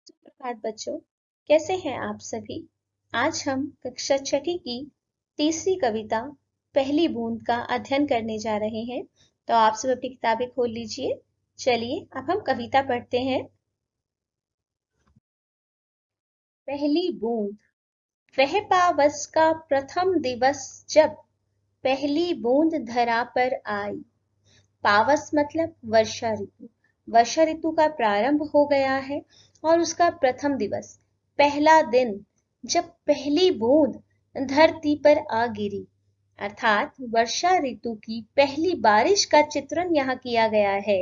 सुप्रभात बच्चों, कैसे हैं आप सभी। आज हम कक्षा छठी की तीसरी कविता पहली बूंद का अध्ययन करने जा रहे हैं। तो आप सब अपनी किताबें खोल लीजिए। चलिए अब हम कविता पढ़ते हैं। पहली बूंद। वह पावस का प्रथम दिवस जब पहली बूंद धरा पर आई। पावस मतलब वर्षा ऋतु। वर्षा ऋतु का प्रारंभ हो गया है और उसका प्रथम दिवस, पहला दिन, जब पहली बूंद धरती पर आ गिरी, अर्थात वर्षा ऋतु की पहली बारिश का चित्रण यहाँ किया गया है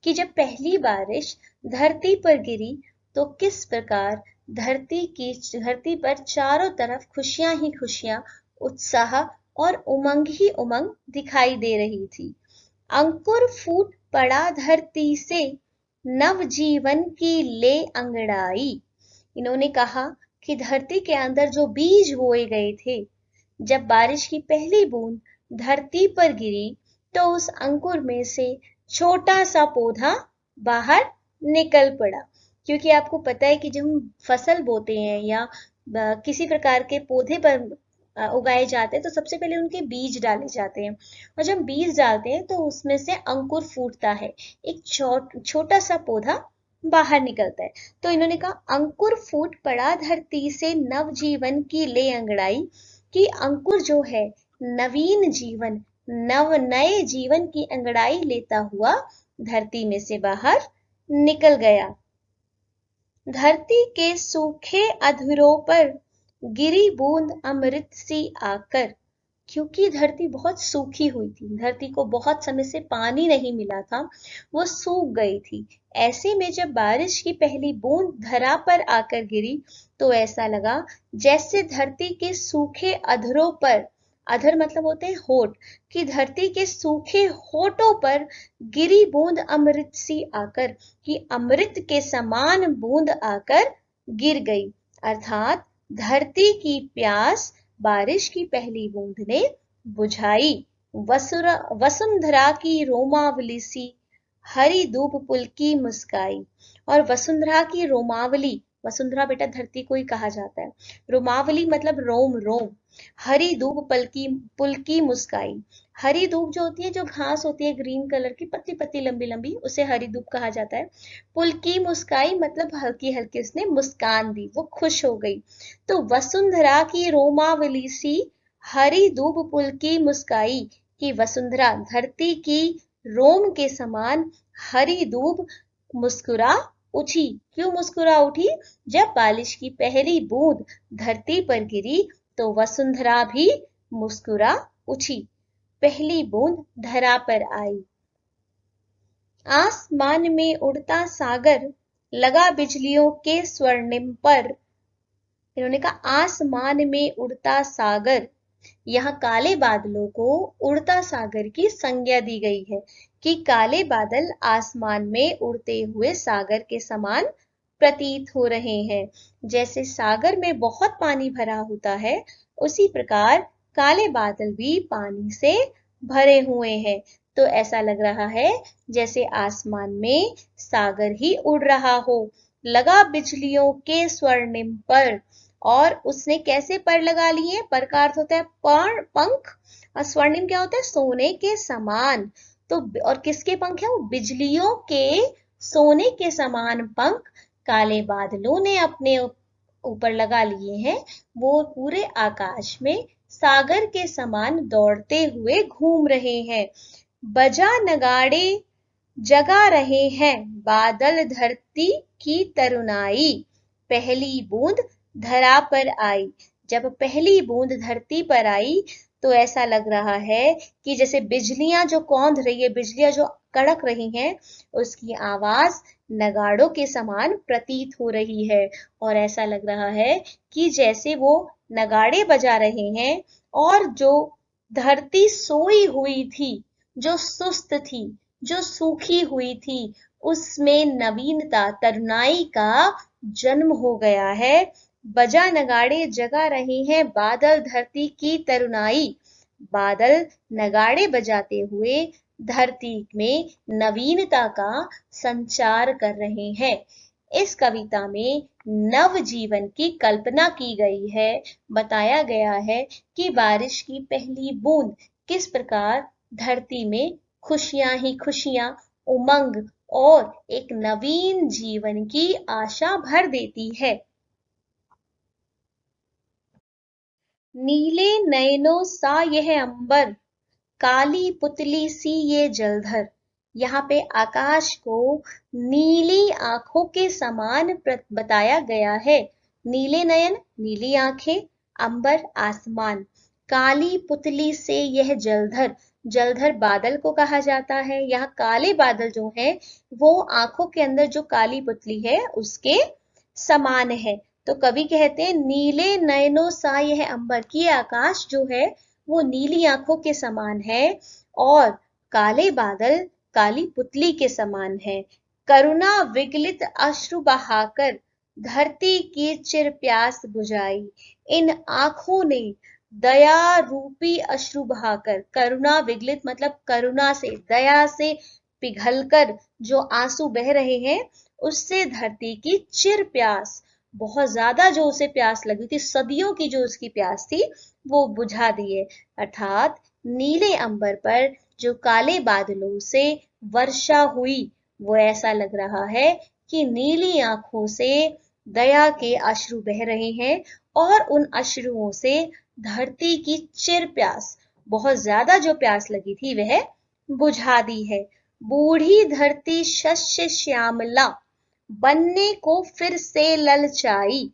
कि जब पहली बारिश धरती पर गिरी तो किस प्रकार धरती पर चारों तरफ खुशियां ही खुशियां, उत्साह और उमंग ही उमंग दिखाई दे रही थी। अंकुर फूट पड़ा धरती से, नव जीवन की ले अंगड़ाई। इन्होंने कहा कि धरती के अंदर जो बीज बोए गए थे, जब बारिश की पहली बूंद धरती पर गिरी तो उस अंकुर में से छोटा सा पौधा बाहर निकल पड़ा। क्योंकि आपको पता है कि जब हम फसल बोते हैं या किसी प्रकार के पौधे पर उगाए जाते हैं तो सबसे पहले उनके बीज डाले जाते हैं, और जब बीज डालते हैं तो उसमें से अंकुर फूटता है, एक छोटा सा पौधा बाहर निकलता है। तो इन्होंने कहा अंकुर फूट पड़ा धरती से, नव जीवन की ले अंगड़ाई, कि अंकुर जो है नवीन जीवन, नए जीवन की अंगड़ाई लेता हुआ धरती में से बाहर निकल गया। धरती के सूखे अधरों पर गिरी बूंद अमृत सी आकर। क्योंकि धरती बहुत सूखी हुई थी, धरती को बहुत समय से पानी नहीं मिला था, वो सूख गई थी। ऐसे में जब बारिश की पहली बूंद धरा पर आकर गिरी तो ऐसा लगा जैसे धरती के सूखे अधरों पर, अधर मतलब होते हैं होठ, कि धरती के सूखे होठों पर गिरी बूंद अमृत सी आकर, कि अमृत के समान बूंद आकर गिर गई। अर्थात धरती की प्यास बारिश की पहली बूंद ने बुझाई। वसुंधरा की रोमावली सी, हरी धूप पुलकी मुस्काई। और वसुंधरा की रोमावली, वसुंधरा बेटा धरती को ही कहा जाता है, रोमावली मतलब रोम रोम। हरी धूप पलकी पुलकी मुस्काई। हरी धूप जो होती है, जो घास होती है ग्रीन कलर की, पतली पतली लंबी लंबी, उसे हरी धूप कहा जाता है। पुलकी मुस्काई मतलब हल्की हल्की उसने मुस्कान दी, वो खुश हो गई। तो वसुंधरा की रोमावली सी, हरी धूप पुलकी मुस्काई, कि वसुंधरा धरती की रोम के समान हरी धूप मुस्कुरा उठी। क्यों मुस्कुरा उठी? जब बारिश की पहली बूंद धरती पर गिरी तो वसुंधरा भी मुस्कुरा उठी। पहली बूंद धरा पर आई। आसमान में उड़ता सागर लगा बिजलियों के स्वर्णिम पर। इन्होंने कहा आसमान में उड़ता सागर, यहाँ काले बादलों को उड़ता सागर की संज्ञा दी गई है कि काले बादल आसमान में उड़ते हुए सागर के समान प्रतीत हो रहे हैं। जैसे सागर में बहुत पानी भरा होता है, उसी प्रकार काले बादल भी पानी से भरे हुए हैं। तो ऐसा लग रहा है जैसे आसमान में सागर ही उड़ रहा हो। लगा बिजलियों के स्वर्णिम पर, और उसने कैसे पर लगा लिए? पर का अर्थ होता है पंख, और स्वर्णिम क्या होता है? सोने के समान। तो और किसके पंख है? वो बिजलियों के सोने के समान पंख काले बादलों ने अपने ऊपर लगा लिए हैं। वो पूरे आकाश में सागर के समान दौड़ते हुए घूम रहे हैं। बजा नगाड़े जगा रहे हैं बादल धरती की तरुणाई। पहली बूंद धरा पर आई। जब पहली बूंद धरती पर आई तो ऐसा लग रहा है कि जैसे बिजलियां जो कौंध रही है, बिजलियां जो कड़क रही हैं, उसकी आवाज नगाड़ों के समान प्रतीत हो रही है। और ऐसा लग रहा है कि जैसे वो नगाड़े बजा रहे हैं, और जो धरती सोई हुई थी, जो सुस्त थी, जो सूखी हुई थी, उसमें नवीनता, तरुणाई का जन्म हो गया है। बजा नगाड़े जगा रहे हैं बादल धरती की तरुणाई। बादल नगाड़े बजाते हुए धरती में नवीनता का संचार कर रहे हैं। इस कविता में नव जीवन की कल्पना की गई है। बताया गया है कि बारिश की पहली बूंद किस प्रकार धरती में खुशियां ही खुशियां, उमंग और एक नवीन जीवन की आशा भर देती है। नीले नयनों सा यह अंबर, काली पुतली सी ये जलधर। यहाँ पे आकाश को नीली आंखों के समान बताया गया है। नीले नयन नीली आंखें, अंबर आसमान, काली पुतली से यह जलधर, जलधर बादल को कहा जाता है। यहाँ काले बादल जो है वो आंखों के अंदर जो काली पुतली है उसके समान है। तो कवि कहते हैं नीले नयनों सा यह अंबर, की आकाश जो है वो नीली आंखों के समान है और काले बादल काली पुतली के समान है। करुणा विगलित अश्रु बहाकर धरती की चिर प्यास बुझाई। इन आंखों ने दया रूपी अश्रु बहाकर, करुणा विगलित मतलब करुणा से, दया से पिघलकर जो आंसू बह रहे हैं उससे धरती की चिर प्यास, बहुत ज्यादा जो उसे प्यास लगी थी, सदियों की जो उसकी प्यास थी वो बुझा दिए। अर्थात नीले अंबर पर जो काले बादलों से वर्षा हुई वो ऐसा लग रहा है कि नीली आंखों से दया के अश्रु बह रहे हैं और उन अश्रुओं से धरती की चिर प्यास, बहुत ज्यादा जो प्यास लगी थी वह बुझा दी है। बूढ़ी धरती शस्य श्यामला, बनने को फिर से ललचाई,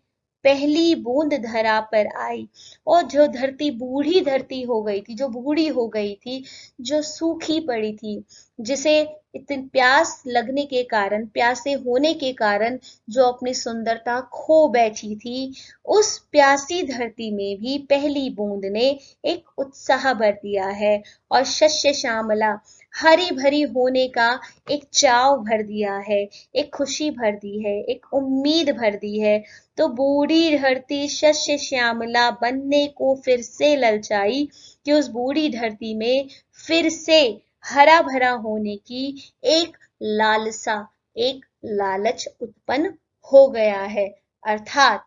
पहली बूंद धरा पर आई। और जो धरती बूढ़ी धरती हो गई थी, जो बूढ़ी हो गई थी, जो सूखी पड़ी थी, जिसे इतनी प्यास लगने के कारण, प्यासे होने के कारण जो अपनी सुंदरता खो बैठी थी, उस प्यासी धरती में भी पहली बूंद ने एक उत्साह भर दिया है और शस्य श्यामला, हरी भरी होने का एक चाव भर दिया है, एक खुशी भर दी है, एक उम्मीद भर दी है। तो बूढ़ी धरती शस्य श्यामला बनने को फिर से ललचाई, कि उस बूढ़ी धरती में फिर से हरा भरा होने की एक लालसा, एक लालच उत्पन्न हो गया है। अर्थात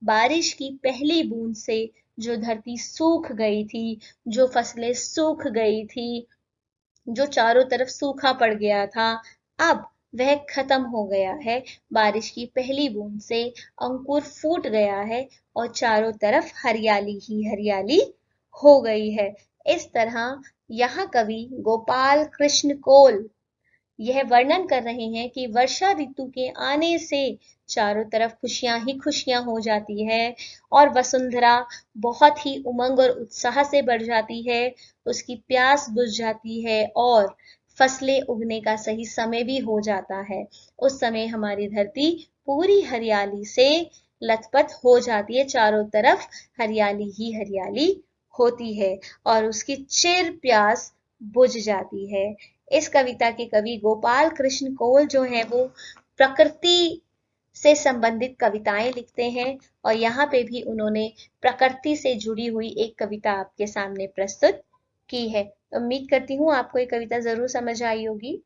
बारिश की पहली बूंद से जो धरती सूख गई थी, जो फसलें सूख गई थी, जो चारों तरफ सूखा पड़ गया था, अब वह खत्म हो गया है। बारिश की पहली बूंद से अंकुर फूट गया है और चारों तरफ हरियाली ही हरियाली हो गई है। इस तरह यहाँ कवि गोपाल कृष्ण कोल यह वर्णन कर रहे हैं कि वर्षा ऋतु के आने से चारों तरफ खुशियां ही खुशियां हो जाती है और वसुंधरा बहुत ही उमंग और उत्साह से बढ़ जाती है, उसकी प्यास बुझ जाती है और फसलें उगने का सही समय भी हो जाता है। उस समय हमारी धरती पूरी हरियाली से लथपथ हो जाती है, चारों तरफ हरियाली ही हरियाली होती है और उसकी चिर प्यास बुझ जाती है। इस कविता के कवि गोपाल कृष्ण कोल जो है वो प्रकृति से संबंधित कविताएं लिखते हैं और यहाँ पे भी उन्होंने प्रकृति से जुड़ी हुई एक कविता आपके सामने प्रस्तुत की है। उम्मीद करती हूँ आपको ये कविता जरूर समझ आई होगी।